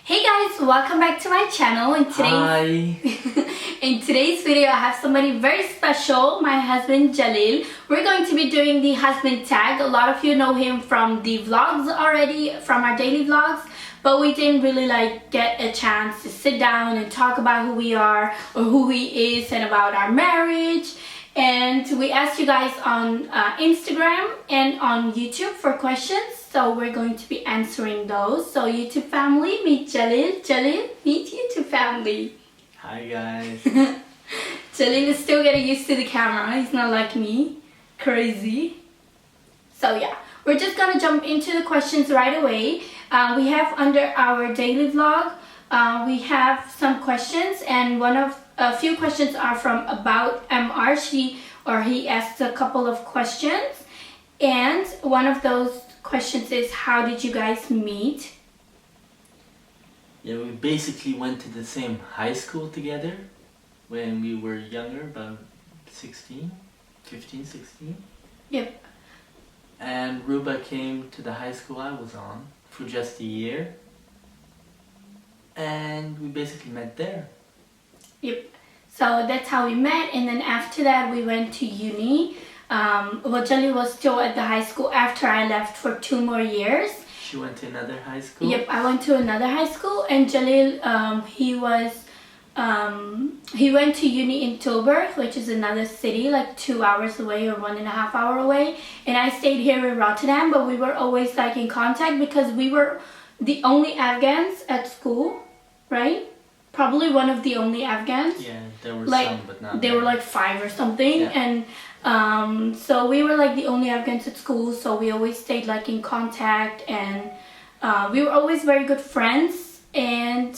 Hey guys, welcome back to my channel. In today's video, I have somebody very special, my husband Jalil. We're going to be doing the husband tag. A lot of you know him from the vlogs already, from our daily vlogs, but we didn't really get a chance to sit down and talk about who we are or who he is and about our marriage. And we asked you guys on Instagram and on YouTube for questions, so we're going to be answering those. So YouTube family, meet Jalil. Jalil, meet YouTube family. Hi guys. Jalil is still getting used to the camera. He's not like me, crazy. So yeah, we're just gonna jump into the questions right away. We have under our daily vlog, we have some questions, and a few questions are from About MR. He asked a couple of questions, and one of those questions is, how did you guys meet? Yeah, we basically went to the same high school together when we were younger, about 15, 16. Yep. And Ruba came to the high school I was on for just a year, and we basically met there. Yep. So that's how we met, and then after that we went to uni. Well, Jalil was still at the high school after I left for 2 more years. She went to another high school? Yep, I went to another high school, and Jalil, he went to uni in Tilburg, which is another city, like 2 hours away or 1.5 hours away. And I stayed here in Rotterdam, but we were always in contact because we were the only Afghans at school, right? Probably one of the only Afghans. Yeah, there were some, but not they were 5 or something. Yeah. And so we were the only Afghans at school, so we always stayed in contact, and we were always very good friends, and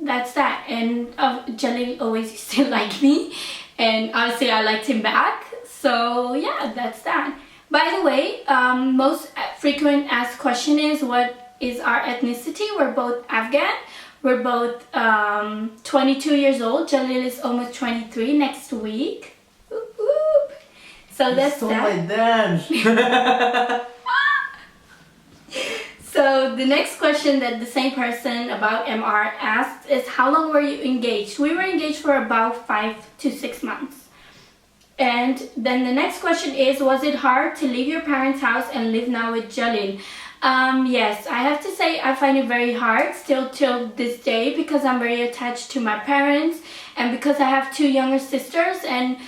that's that. And Jalil always used to like me, and obviously I liked him back, so yeah, that's that. By the way, most frequent asked question is, what is our ethnicity? We're both Afghan. We're both 22 years old. Jalil is almost 23 next week. Whoop, whoop. So that's that. my dance. So the next question that the same person About MR asked is, how long were you engaged? We were engaged for about 5 to 6 months. And then the next question is, was it hard to leave your parents' house and live now with Jalil? Yes, I have to say I find it very hard still till this day, because I'm very attached to my parents, and because I have 2 younger sisters, and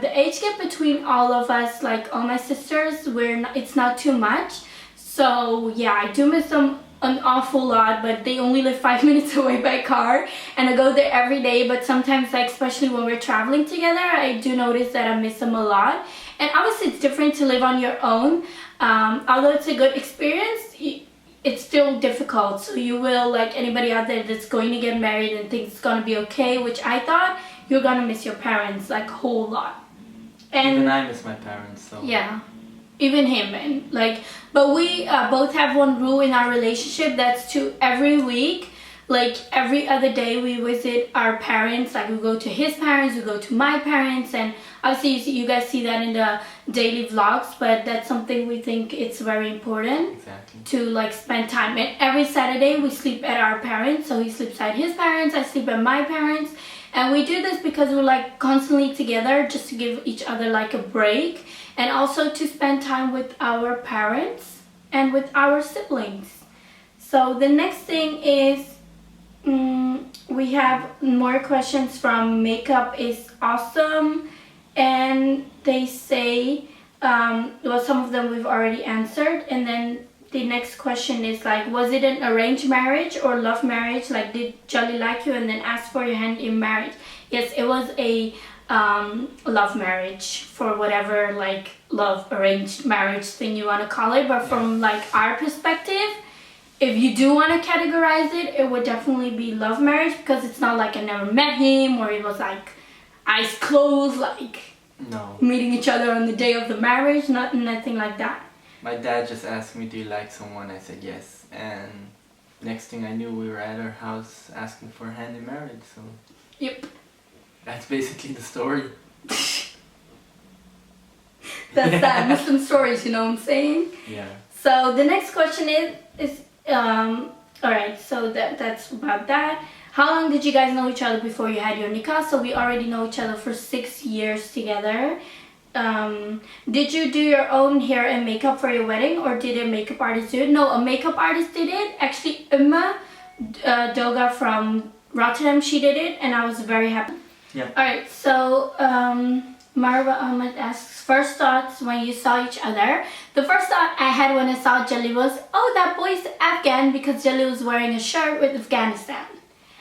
the age gap between all of us, all my sisters, it's not too much. So yeah, I do miss them an awful lot, but they only live 5 minutes away by car, and I go there every day. But sometimes, especially when we're traveling together, I do notice that I miss them a lot. And obviously it's different to live on your own. Although it's a good experience, it's still difficult. So you will, like anybody out there that's going to get married and thinks it's going to be okay, which I thought, you're going to miss your parents a whole lot. And even I miss my parents, so yeah, even him. And but we both have one rule in our relationship, that's to every week, every other day, we visit our parents. We go to his parents, we go to my parents, and obviously you guys see that in the daily vlogs, but that's something we think it's very important. Exactly. To spend time. And every Saturday we sleep at our parents, so he sleeps at his parents, I sleep at my parents. And we do this because we're constantly together, just to give each other a break, and also to spend time with our parents and with our siblings. So the next thing is, we have more questions from Makeup is Awesome, and they say, well, some of them we've already answered. And then the next question is was it an arranged marriage or love marriage? Did Jalil like you and then ask for your hand in marriage? Yes, it was a love marriage, for whatever love arranged marriage thing you want to call it. But from our perspective, if you do want to categorize it, it would definitely be love marriage, because it's not I never met him, or it was eyes closed, no, meeting each other on the day of the marriage, nothing like that. My dad just asked me, do you like someone? I said yes, and next thing I knew, we were at our house asking for a hand in marriage. So yep, that's basically the story. That's that. Muslim stories, you know what I'm saying? Yeah. So the next question is Alright, so that's about that. How long did you guys know each other before you had your nikah? So we already know each other for 6 years together. Did you do your own hair and makeup for your wedding, or did a makeup artist do it? No, a makeup artist did it. Actually, Umma Doga from Rotterdam, she did it, and I was very happy. Yeah. Alright, so Marwa Ahmed asks, first thoughts when you saw each other. The first thought I had when I saw Jalil was, oh, that boy's Afghan, because Jalil was wearing a shirt with Afghanistan.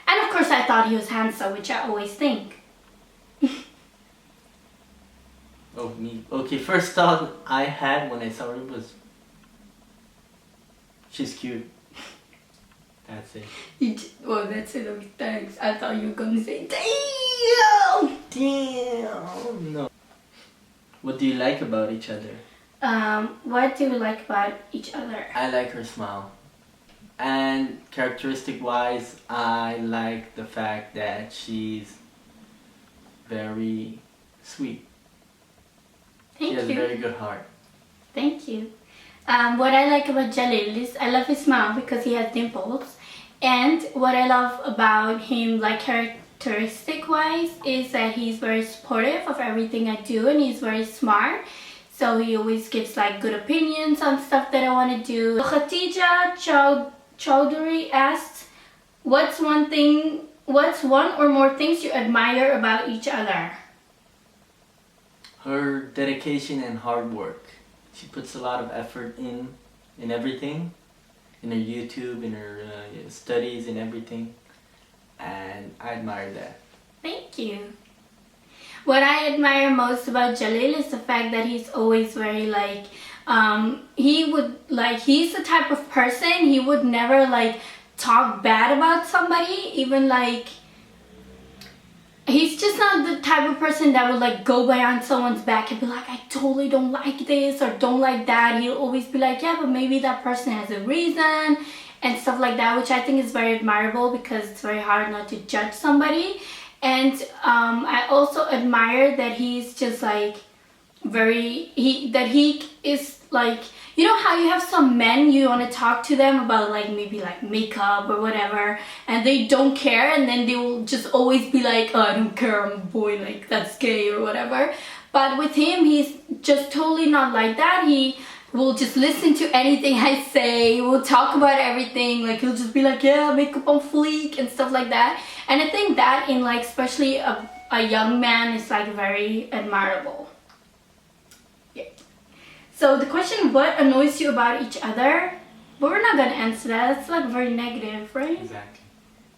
And of course I thought he was handsome, which I always think. Oh, me. Okay, first thought I had when I saw her was, she's cute. That's it. Well, that's it. Okay, thanks. I thought you were gonna say, damn! Damn! No. What do you like about each other? What do you like about each other? I like her smile. And characteristic-wise, I like the fact that she's very sweet. Thank She has you. a very good heart. Thank you. What I like about Jalil is I love his smile because he has dimples. And what I love about him, like characteristic-wise, is that he's very supportive of everything I do, and he's very smart. So he always gives like good opinions on stuff that I want to do. Khatija Chowdhury asked, what's one or more things you admire about each other? Her dedication and hard work. She puts a lot of effort in everything, in her YouTube, in her studies, and everything, and I admire that. Thank you. What I admire most about Jalil is the fact that he's always very like, he's the type of person, he would never like talk bad about somebody, even like, he's just not the type of person that would like go behind someone's back and be like, I totally don't like this or don't like that. He'll always be like, yeah, but maybe that person has a reason and stuff like that, which I think is very admirable because it's very hard not to judge somebody. And I also admire that he's just like he is like, you know how you have some men, you want to talk to them about like maybe like makeup or whatever, and they don't care, and then they will just always be like, oh, I don't care, I'm a boy, like that's gay or whatever. But with him, he's just totally not like that. He will just listen to anything I say, we'll talk about everything, like he'll just be like, yeah, makeup on fleek and stuff like that. And I think that in like especially a young man is like very admirable. Yeah. So the question, what annoys you about each other? But we're not gonna answer that. It's like very negative, right? Exactly.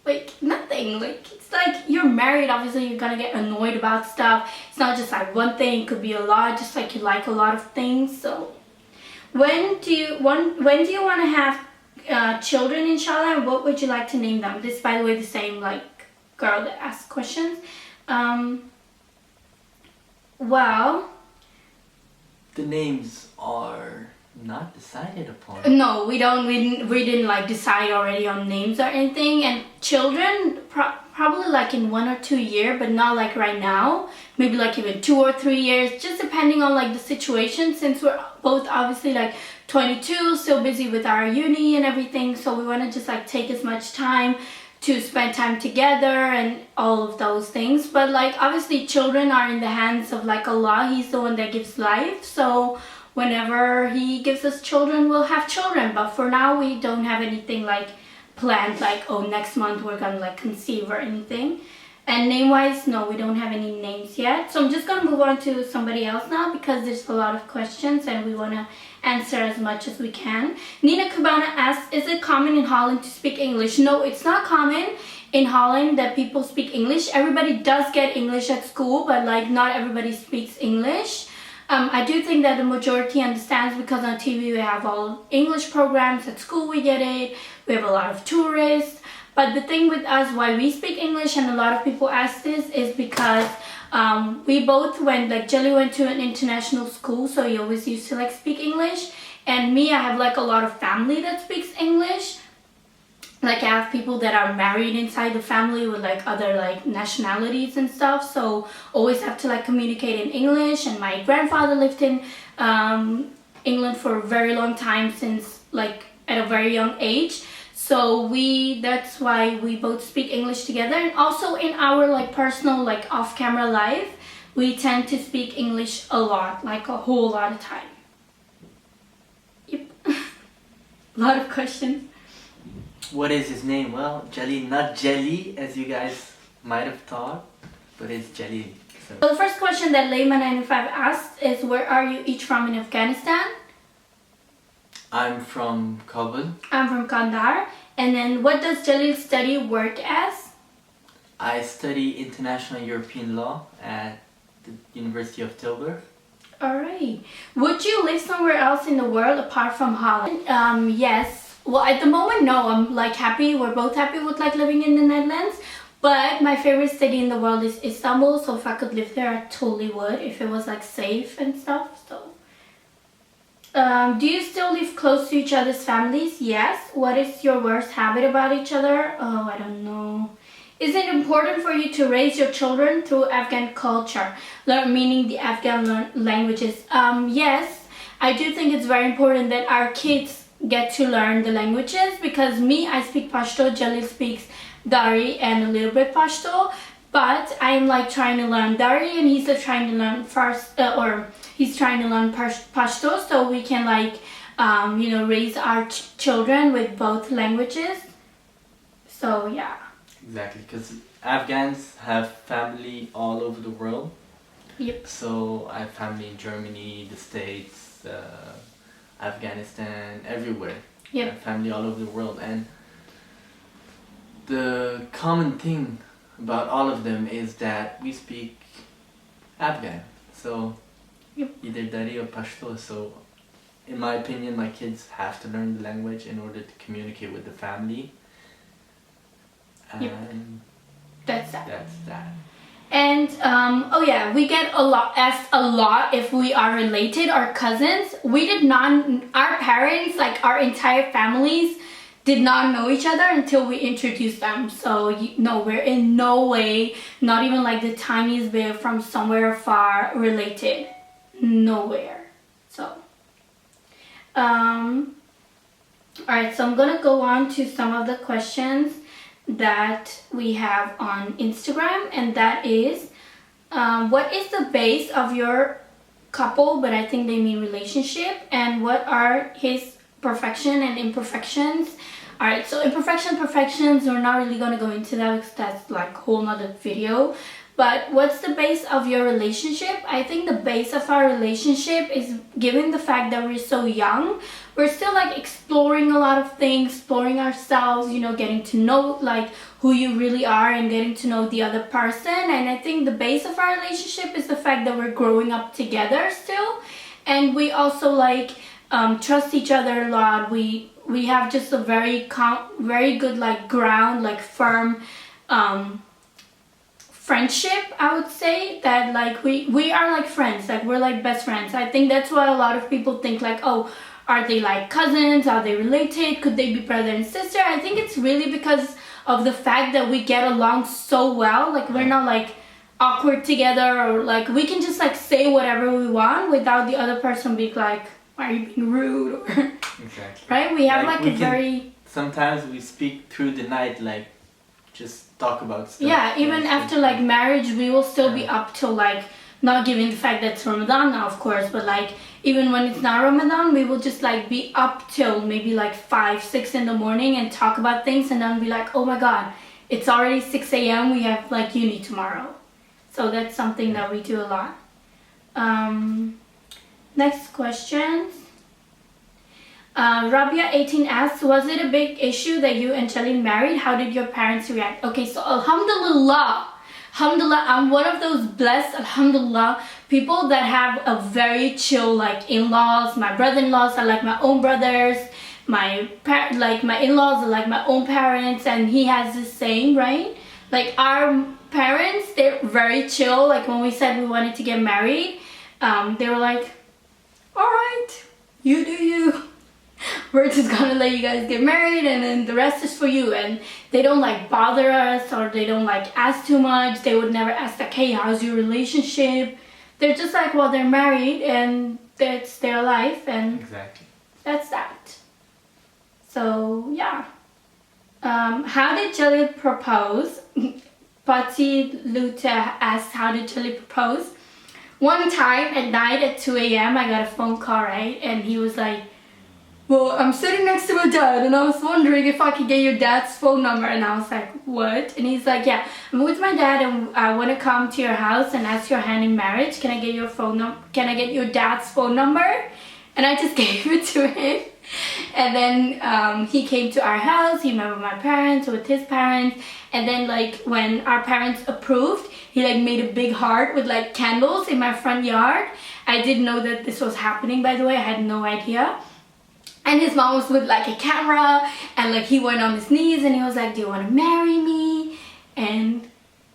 Like nothing. Like it's like you're married. Obviously, you're gonna get annoyed about stuff. It's not just like one thing. It could be a lot. Just like you like a lot of things. So when do you want to have children, inshallah? And what would you like to name them? This, by the way, the same like girl that asked questions. Well. The names are not decided upon. No, we didn't like decide already on names or anything. And children, probably like in 1 or 2 years, but not like right now. Maybe like even 2 or 3 years, just depending on like the situation. Since we're both obviously like 22, still busy with our uni and everything, so we want to just like take as much time to spend time together and all of those things. But like obviously children are in the hands of like Allah. He's the one that gives life, so whenever he gives us children, we'll have children. But for now, we don't have anything like planned, like, oh, next month we're gonna like conceive or anything. And name wise, no, we don't have any names yet. So I'm just gonna move on to somebody else now because there's a lot of questions and we want to answer as much as we can. Nina Cabana asks, is it common in Holland to speak English? No, it's not common in Holland that people speak English. Everybody does get English at school, but like not everybody speaks English. I do think that the majority understands because on TV we have all English programs, at school we get it, we have a lot of tourists. But the thing with us, why we speak English, and a lot of people ask this, is because we both went, like Jelly went to an international school, so he always used to like speak English. And me, I have like a lot of family that speaks English. Like I have people that are married inside the family with like other like nationalities and stuff, so always have to like communicate in English. And my grandfather lived in England for a very long time, since like at a very young age. So that's why we both speak English together. And also in our like personal like off-camera life, we tend to speak English a lot, like a whole lot of time. Yep. A lot of questions. What is his name? Well, Jelly, not Jelly as you guys might have thought, but it's Jelly. So the first question that Layma95 asked is, where are you each from in Afghanistan? I'm from Kabul. I'm from Kandahar. And then what does Jalil study work as? I study international European law at the University of Tilburg. Alright. Would you live somewhere else in the world apart from Holland? Yes. Well, at the moment, no. I'm like happy. We're both happy with like living in the Netherlands. But my favorite city in the world is Istanbul. So if I could live there, I totally would. If it was like safe and stuff. So, do you still live close to each other's families? Yes. What is your worst habit about each other? Oh, I don't know. Is it important for you to raise your children through Afghan culture, meaning the Afghan languages? Yes, I do think it's very important that our kids get to learn the languages, because me, I speak Pashto, Jalil speaks Dari and a little bit Pashto, but I'm like trying to learn Dari and he's trying to learn he's trying to learn Pashto, so we can like, raise our children with both languages. So yeah. Exactly, because Afghans have family all over the world. Yep. So I have family in Germany, the States, Afghanistan, everywhere. Yep. I have family all over the world, and the common thing about all of them is that we speak Afghan. So yep. Either Dari or Pashto. So in my opinion, my kids have to learn the language in order to communicate with the family. And yep. That's that. That's that. And we get asked a lot if we are related or cousins. We did not, our parents, like our entire families, did not know each other until we introduced them. So no, we're in no way, not even like the tiniest bit from somewhere far related. Nowhere. So alright, so I'm gonna go on to some of the questions that we have on Instagram, and that is, what is the base of your couple, but I think they mean relationship, and what are his perfection and imperfections? Alright, so perfections, we're not really going to go into that because that's like a whole nother video. But what's the base of your relationship? I think the base of our relationship is, given the fact that we're so young, we're still like exploring a lot of things, exploring ourselves, getting to know like who you really are and getting to know the other person. And I think the base of our relationship is the fact that we're growing up together still. And we also like trust each other a lot. We have just a very good like ground, like firm friendship, I would say, that like we are like friends, like we're like best friends. I think that's why a lot of people think like, oh, are they like cousins, are they related, could they be brother and sister? I think it's really because of the fact that we get along so well. Like we're not like awkward together, or like we can just like say whatever we want without the other person being like, why are you being rude? Or exactly. Right, we have like a very, sometimes we speak through the night, like just talk about stuff. Yeah, even after like marriage, we will still be up till like, not given the fact that it's Ramadan now, of course, but like even when it's not Ramadan, we will just like be up till maybe like 5, 6 in the morning and talk about things, and then be like, oh my god, it's already 6 a.m. we have like uni tomorrow. So that's something that we do a lot. Next questions. Rabia18 asks, was it a big issue that you and Jalil married? How did your parents react? Okay, so alhamdulillah, I'm one of those blessed, alhamdulillah, people that have a very chill like in-laws. My brother-in-laws are like my own brothers. My in-laws are like my own parents, and he has this saying, right? Like our parents, they're very chill. Like when we said we wanted to get married, they were like, all right, you do you. We're just gonna let you guys get married, and then the rest is for you. And they don't like bother us, or they don't like ask too much. They would never ask like, hey, how's your relationship? They're just like, well, they're married and that's their life, and exactly, that's that. So yeah. How did Jalil propose? Pati Luta asked, how did Jalil propose? One time at night at 2 a.m. I got a phone call, right? And he was like, well, I'm sitting next to my dad and I was wondering if I could get your dad's phone number. And I was like, what? And he's like, yeah, I'm with my dad and I want to come to your house and ask your hand in marriage. Can I get your phone number? Can I get your dad's phone number? And I just gave it to him. And then he came to our house. He met with my parents, with his parents. And then like when our parents approved, he like made a big heart with like candles in my front yard. I didn't know that this was happening, by the way. I had no idea. And his mom was with like a camera and like he went on his knees and he was like, do you want to marry me? And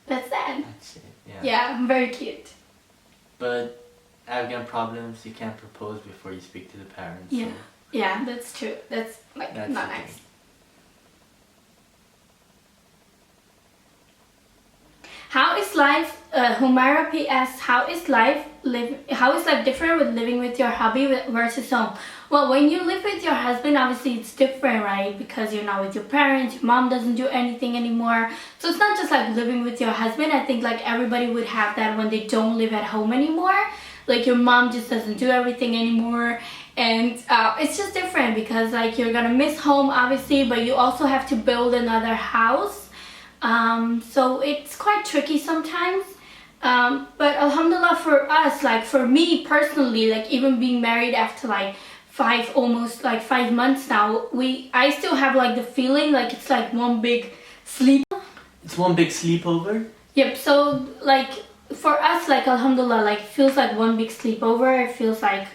that's that. That's it, yeah. Yeah, very cute. But Afghan problems, you can't propose before you speak to the parents. Yeah, So yeah, that's true. That's like that's not the nice. thing. How is life, Humaira P asks, how is life different with living with your hubby versus home? Well, when you live with your husband, obviously it's different, right? Because you're not with your parents, your mom doesn't do anything anymore. So it's not just like living with your husband. I think like everybody would have that when they don't live at home anymore. Like your mom just doesn't do everything anymore. And it's just different because like you're gonna miss home, obviously, but you also have to build another house. So it's quite tricky sometimes, but alhamdulillah for us, like for me personally, like even being married after like almost 5 months now, I still have like the feeling like it's like one big sleep. It's one big sleepover. Yep, so like for us, like alhamdulillah, like it feels like one big sleepover. It feels like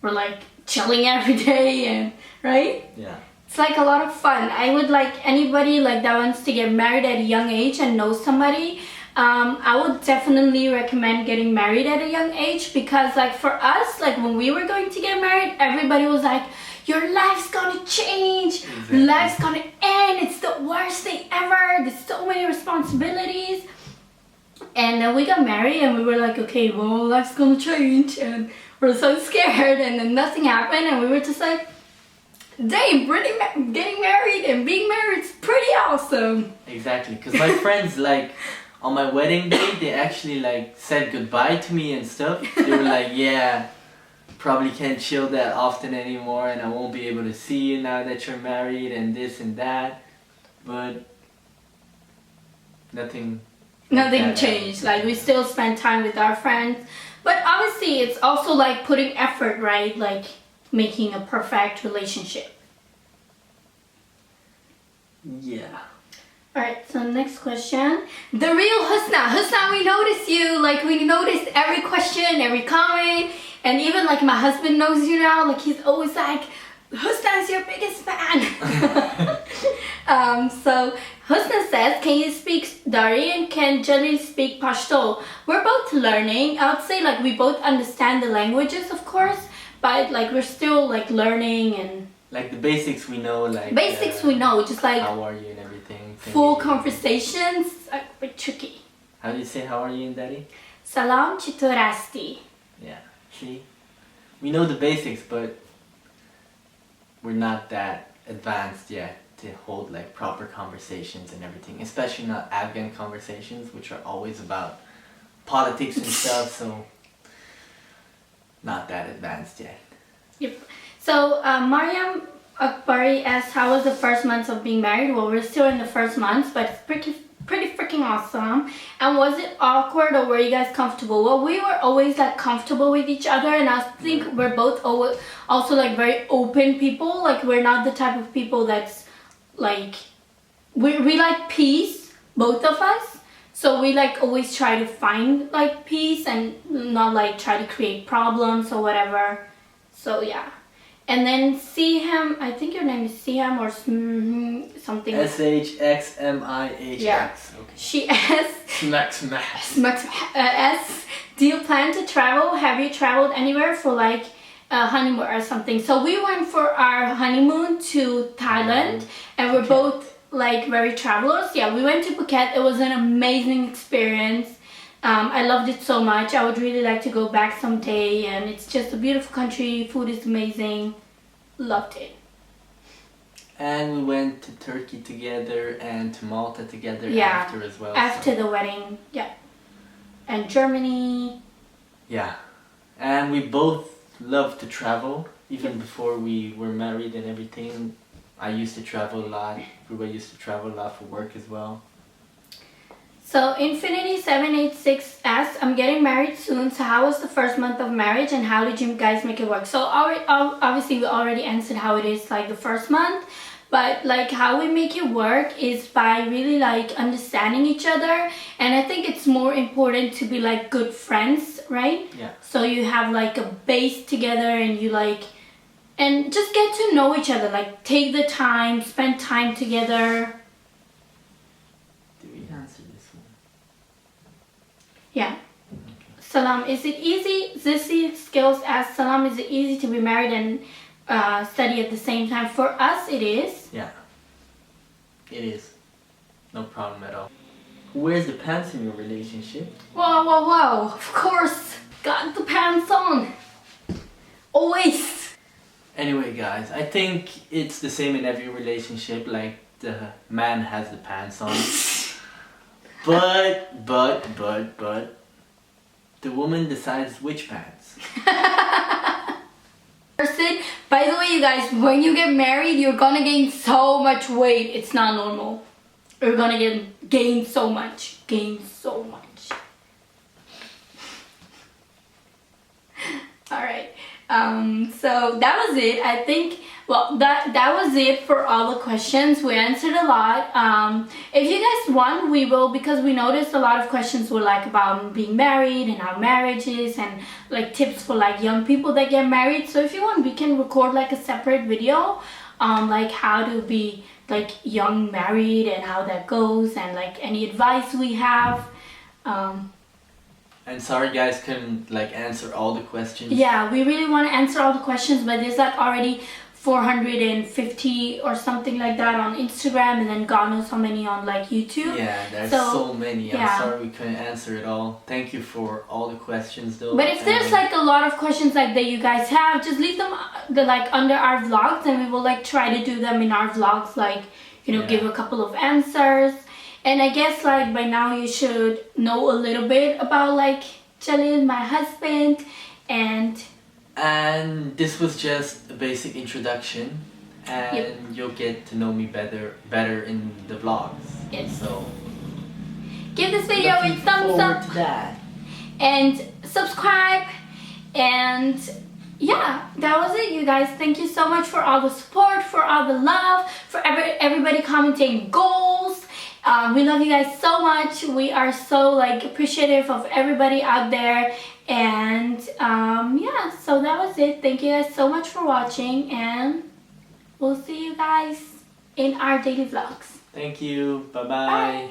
we're like chilling every day and right? Yeah. It's like a lot of fun. I would like anybody like that wants to get married at a young age and knows somebody. I would definitely recommend getting married at a young age because like for us, like when we were going to get married, everybody was like, your life's gonna change, Exactly. your life's gonna end, it's the worst thing ever, there's so many responsibilities. And then we got married and we were like, okay, well, life's gonna change, and we're so scared, and then nothing happened, and we were just like, dang, getting married and being married is pretty awesome. Exactly, because my friends, like, on my wedding day, they actually, like, said goodbye to me and stuff. They were like, yeah, probably can't chill that often anymore, and I won't be able to see you now that you're married, and this and that. But nothing Changed. Like, we still spend time with our friends. But obviously, it's also, like, putting effort, right? Like, making a perfect relationship. Yeah. Alright, so next question. The real Husna. Husna, we noticed you. Like, we noticed every question, every comment. And even, like, my husband knows you now. Like, he's always like, Husna's your biggest fan. So, Husna says, can you speak Dari and can Jalil speak Pashto? We're both learning. I would say, like, we both understand the languages, of course. But like we're still like learning and like the basics we know, like basics we know, just like how are you and everything. Full conversations are a bit tricky. How do you say how are you in Dari? Salam chitor asti. Yeah. See, we know the basics, but we're not that advanced yet to hold like proper conversations and everything. Especially not Afghan conversations, which are always about politics and stuff. So. Not that advanced yet. Yep. So Mariam Akbari asks, how was the first months of being married? Well, we're still in the first months, but it's pretty freaking awesome. And was it awkward or were you guys comfortable? Well, we were always like comfortable with each other, and I think we're both also like very open people. Like we're not the type of people that's like we like peace, both of us. So we like always try to find like peace and not like try to create problems or whatever. So yeah. And then Siham, I think your name is Siham or something. SHXMIHX. Yeah. Okay. She asks, do you plan to travel? Have you traveled anywhere for like a honeymoon or something? So we went for our honeymoon to Thailand, and we're both like very travelers. Yeah, we went to Phuket. It was an amazing experience. I loved it so much. I would really like to go back someday, and it's just a beautiful country. Food is amazing. Loved it. And we went to Turkey together and to Malta together Yeah, after as well. after the wedding, yeah. And Germany. Yeah. And we both love to travel. Even before we were married and everything, I used to travel a lot. Ruba used to travel a lot for work as well. So Infinity786 asks, I'm getting married soon, so how was the first month of marriage and how did you guys make it work? So obviously we already answered how it is like the first month, but like how we make it work is by really like understanding each other, and I think it's more important to be like good friends, right? Yeah. So you have like a base together and you like, and just get to know each other, like take the time, spend time together. Did we answer this one? Yeah. Salam, is it easy? Zissy Skills asks, Salam, is it easy to be married and study at the same time? For us, it is. Yeah. It is. No problem at all. Who wears the pants in your relationship? Whoa, whoa, whoa. Of course. Got the pants on. Always. Anyway, guys, I think it's the same in every relationship. Like, the man has the pants on. But, the woman decides which pants. Person, by the way, you guys, when you get married, you're gonna gain so much weight. It's not normal. You're gonna gain so much. Gain so much. Alright. So that was it. I think, well, that was it for all the questions. We answered a lot. If you guys want, we will, because we noticed a lot of questions were like about being married and how marriage is and like tips for like young people that get married. So if you want, we can record like a separate video on like how to be like young married and how that goes and like any advice we have. And sorry guys, couldn't like answer all the questions. Yeah, we really want to answer all the questions, but there's like already 450 or something like that on Instagram, and then God knows how many on like YouTube. Yeah, there's so many. Yeah. I'm sorry we couldn't answer it all. Thank you for all the questions though. But if there's like a lot of questions like that you guys have, just leave them like under our vlogs, and we will like try to do them in our vlogs, like, you know, give a couple of answers. And I guess like by now you should know a little bit about like Jalil, my husband, and this was just a basic introduction, and you'll get to know me better in the vlogs. Yes. So give this video a thumbs up to that. and subscribe, and yeah, that was it, you guys. Thank you so much for all the support, for all the love, for everybody commenting goals. We love you guys so much. We are so like appreciative of everybody out there, and yeah, so that was it. Thank you guys so much for watching, and we'll see you guys in our daily vlogs. Thank you. Bye-bye. Bye.